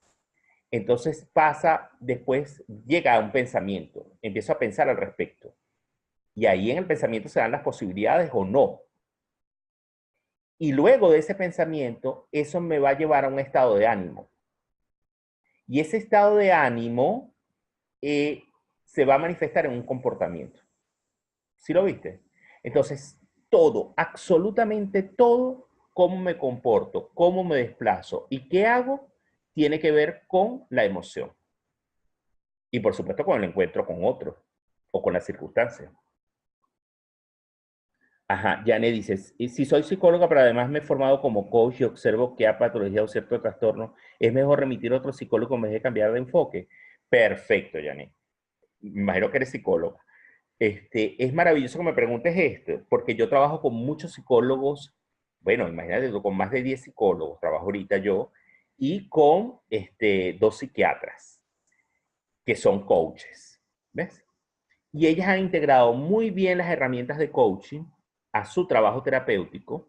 Entonces pasa, después llega a un pensamiento, empiezo a pensar al respecto. Y ahí en el pensamiento se dan las posibilidades o no. Y luego de ese pensamiento, eso me va a llevar a un estado de ánimo. Y ese estado de ánimo se va a manifestar en un comportamiento. ¿Sí lo viste? Entonces, todo, absolutamente todo, cómo me comporto, cómo me desplazo y qué hago, tiene que ver con la emoción. Y por supuesto con el encuentro con otro o con las circunstancias. Ajá, Janet dice, si soy psicóloga, pero además me he formado como coach y observo que ha patología o cierto trastorno, ¿es mejor remitir a otro psicólogo en vez de cambiar de enfoque? Perfecto, Janet. Me imagino que eres psicóloga. Es maravilloso que me preguntes esto, porque yo trabajo con muchos psicólogos, bueno, imagínate, con más de 10 psicólogos, trabajo ahorita yo, y con 2 psiquiatras, que son coaches, ¿ves? Y ellas han integrado muy bien las herramientas de coaching a su trabajo terapéutico,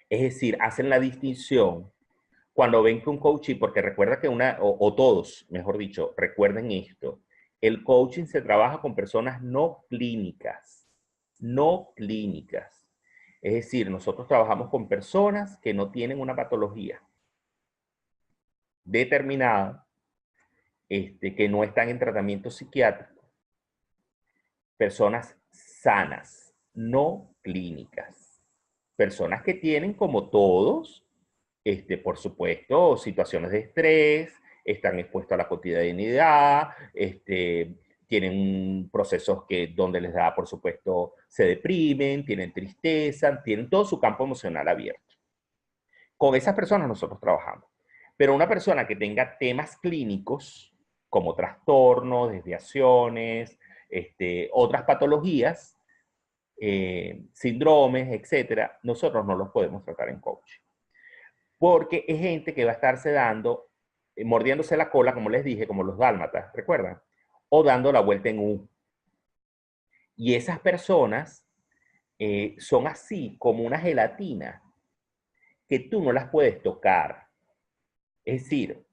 es decir, hacen la distinción cuando ven que un coaching, porque recuerda que o todos, mejor dicho, recuerden esto, el coaching se trabaja con personas no clínicas, no clínicas. Es decir, nosotros trabajamos con personas que no tienen una patología determinada, que no están en tratamiento psiquiátrico, personas sanas, no clínicas, personas que tienen como todos por supuesto, situaciones de estrés, están expuestos a la cotidianidad, tienen procesos donde les da, por supuesto, se deprimen, tienen tristeza, tienen todo su campo emocional abierto. Con esas personas nosotros trabajamos. Pero una persona que tenga temas clínicos, como trastornos, desviaciones, otras patologías, síndromes, etcétera, nosotros no los podemos tratar en coaching. Porque es gente que va a estarse dando, mordiéndose la cola, como les dije, como los dálmatas, ¿recuerdan? O dando la vuelta en U. Y esas personas son así como una gelatina que tú no las puedes tocar. Es decir,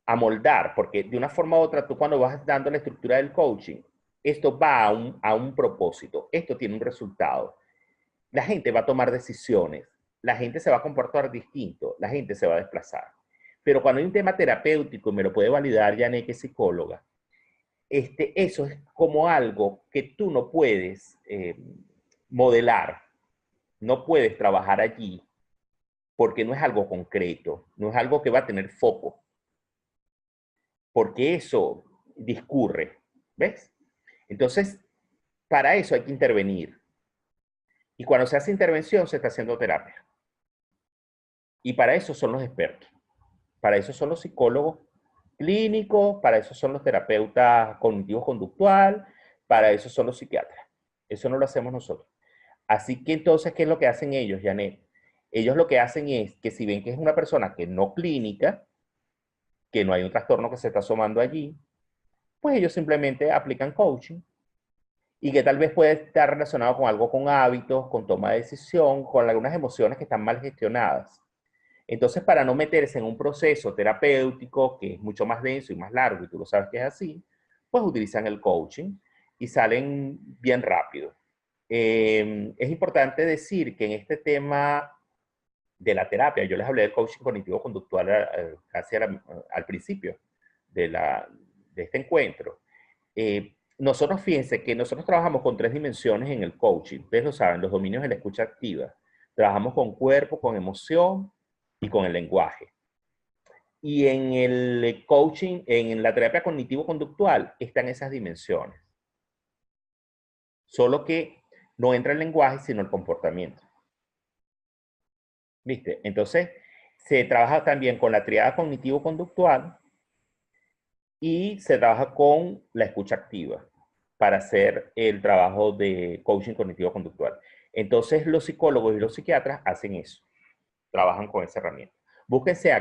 amoldar, porque de una forma u otra, tú cuando vas dando la estructura del coaching, esto va a un propósito, esto tiene un resultado. La gente va a tomar decisiones, la gente se va a comportar distinto, la gente se va a desplazar. Pero cuando hay un tema terapéutico, y me lo puede validar Janet, que es psicóloga, eso es como algo que tú no puedes modelar, no puedes trabajar allí, porque no es algo concreto, no es algo que va a tener foco, porque eso discurre, ¿ves? Entonces, para eso hay que intervenir. Y cuando se hace intervención, se está haciendo terapia. Y para eso son los expertos. Para eso son los psicólogos clínicos, para eso son los terapeutas cognitivos conductual, para eso son los psiquiatras. Eso no lo hacemos nosotros. Así que entonces, ¿qué es lo que hacen ellos, Janet? Ellos lo que hacen es que si ven que es una persona que no clínica, que no hay un trastorno que se está asomando allí, pues ellos simplemente aplican coaching y que tal vez puede estar relacionado con algo con hábitos, con toma de decisión, con algunas emociones que están mal gestionadas. Entonces, para no meterse en un proceso terapéutico que es mucho más denso y más largo, y tú lo sabes que es así, pues utilizan el coaching y salen bien rápido. Es importante decir que en este tema de la terapia, yo les hablé del coaching cognitivo-conductual casi al principio de este encuentro. Nosotros, fíjense que nosotros trabajamos con 3 dimensiones en el coaching. Ustedes lo saben, los dominios de la escucha activa. Trabajamos con cuerpo, con emoción y con el lenguaje. Y en el coaching, en la terapia cognitivo-conductual, están esas dimensiones. Solo que no entra el lenguaje, sino el comportamiento. ¿Viste? Entonces, se trabaja también con la triada cognitivo-conductual y se trabaja con la escucha activa para hacer el trabajo de coaching cognitivo-conductual. Entonces, los psicólogos y los psiquiatras hacen eso, trabajan con esa herramienta. Búsquense a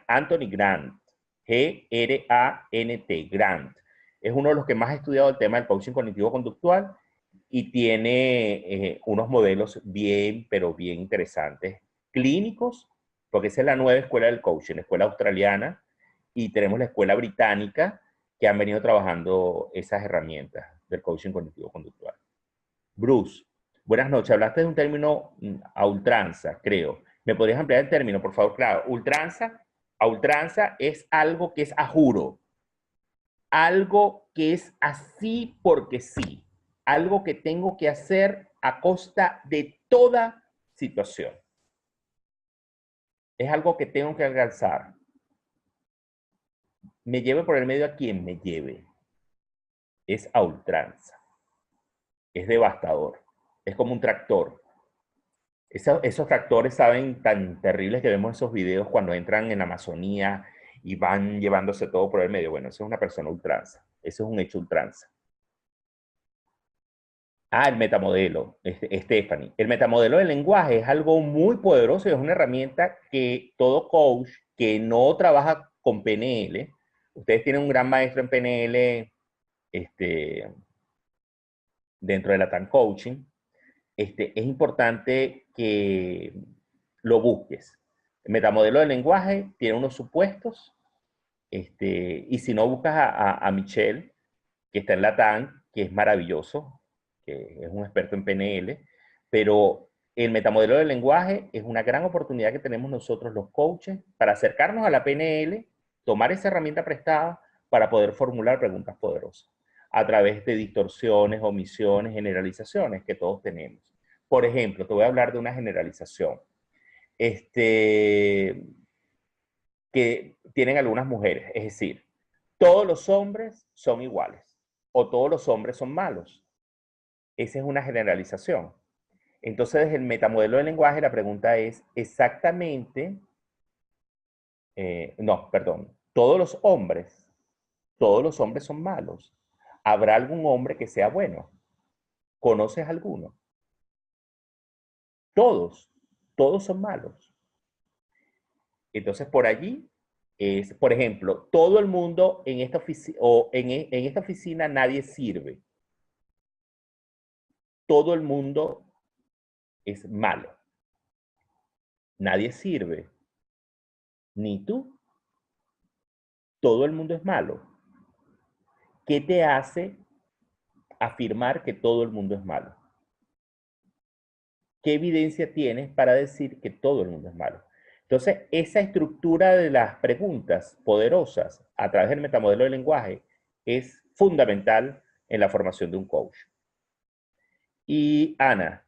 Anthony Grant, G-R-A-N-T, Grant. Es uno de los que más ha estudiado el tema del coaching cognitivo-conductual y tiene unos modelos bien, pero bien interesantes, clínicos, porque esa es la nueva escuela del coaching, la escuela australiana, y tenemos la escuela británica, que han venido trabajando esas herramientas del coaching cognitivo-conductual. Bruce, buenas noches. Hablaste de un término a ultranza, creo. ¿Me podrías ampliar el término, por favor? Claro, a ultranza es algo que es a juro, algo que es así porque sí, algo que tengo que hacer a costa de toda situación. Es algo que tengo que alcanzar. Me lleve por el medio a quien me lleve. Es a ultranza. Es devastador. Es como un tractor. Esos tractores, ¿saben? Tan terribles que vemos esos videos cuando entran en la Amazonía y van llevándose todo por el medio. Bueno, eso es una persona ultranza. Eso es un hecho ultranza. Ah, el metamodelo, Stephanie. El metamodelo del lenguaje es algo muy poderoso y es una herramienta que todo coach que no trabaja con PNL, ustedes tienen un gran maestro en PNL dentro de la TAN Coaching, es importante que lo busques. El metamodelo del lenguaje tiene unos supuestos, y si no buscas a Michelle, que está en la TAN, que es maravilloso, que es un experto en PNL, pero el metamodelo del lenguaje es una gran oportunidad que tenemos nosotros los coaches para acercarnos a la PNL, tomar esa herramienta prestada para poder formular preguntas poderosas a través de distorsiones, omisiones, generalizaciones que todos tenemos. Por ejemplo, te voy a hablar de una generalización que tienen algunas mujeres, es decir, todos los hombres son iguales o todos los hombres son malos. Esa es una generalización. Entonces, desde el metamodelo del lenguaje, la pregunta es exactamente no, perdón, todos los hombres son malos. ¿Habrá algún hombre que sea bueno? ¿Conoces alguno? Todos, todos son malos. Entonces, por allí es, por ejemplo, todo el mundo en esta oficina, o en esta oficina nadie sirve. Todo el mundo es malo. Nadie sirve. Ni tú. Todo el mundo es malo. ¿Qué te hace afirmar que todo el mundo es malo? ¿Qué evidencia tienes para decir que todo el mundo es malo? Entonces, esa estructura de las preguntas poderosas a través del metamodelo del lenguaje es fundamental en la formación de un coach. Y Ana,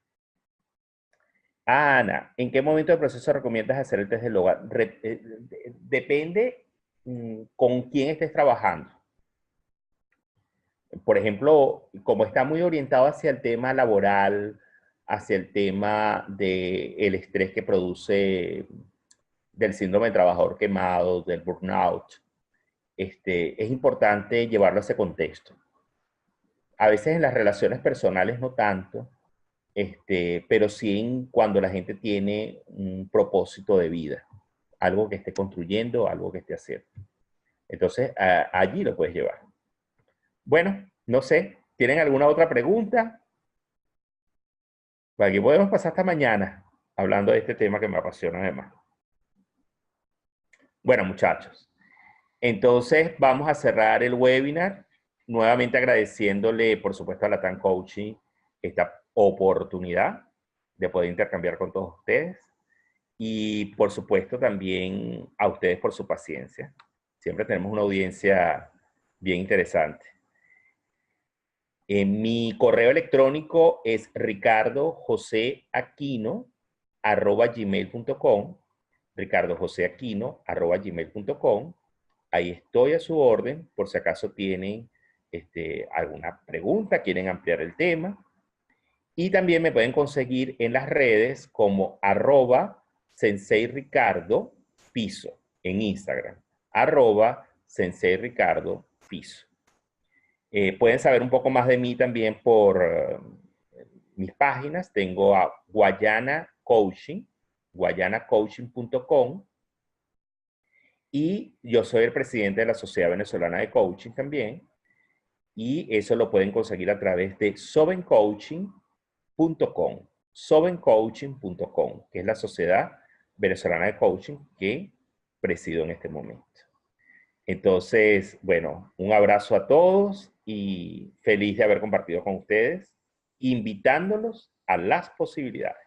¿en qué momento del proceso recomiendas hacer el test del hogar? Depende con quién estés trabajando. Por ejemplo, como está muy orientado hacia el tema laboral, hacia el tema del estrés que produce, del síndrome de trabajador quemado, del burnout, es importante llevarlo a ese contexto. A veces en las relaciones personales no tanto, pero sí cuando la gente tiene un propósito de vida, algo que esté construyendo, algo que esté haciendo. Entonces, allí lo puedes llevar. Bueno, no sé, ¿tienen alguna otra pregunta? Aquí podemos pasar hasta mañana hablando de este tema que me apasiona además. Bueno, muchachos, entonces vamos a cerrar el webinar, nuevamente agradeciéndole, por supuesto, a Latam Coaching esta oportunidad de poder intercambiar con todos ustedes y, por supuesto, también a ustedes por su paciencia. Siempre tenemos una audiencia bien interesante. Mi correo electrónico es ricardojoseaquino@gmail.com, ricardojoseaquino@gmail.com. Ahí estoy a su orden, por si acaso tienen alguna pregunta, quieren ampliar el tema. Y también me pueden conseguir en las redes como @senseiricardo_piso en Instagram, @senseiricardo_piso. Pueden saber un poco más de mí también por mis páginas. Tengo a Guayana Coaching, guayanacoaching.com, y yo soy el presidente de la Sociedad Venezolana de Coaching también, y eso lo pueden conseguir a través de sobencoaching.com, sobencoaching.com, que es la Sociedad Venezolana de Coaching que presido en este momento. Entonces, bueno, un abrazo a todos y feliz de haber compartido con ustedes, invitándolos a las posibilidades.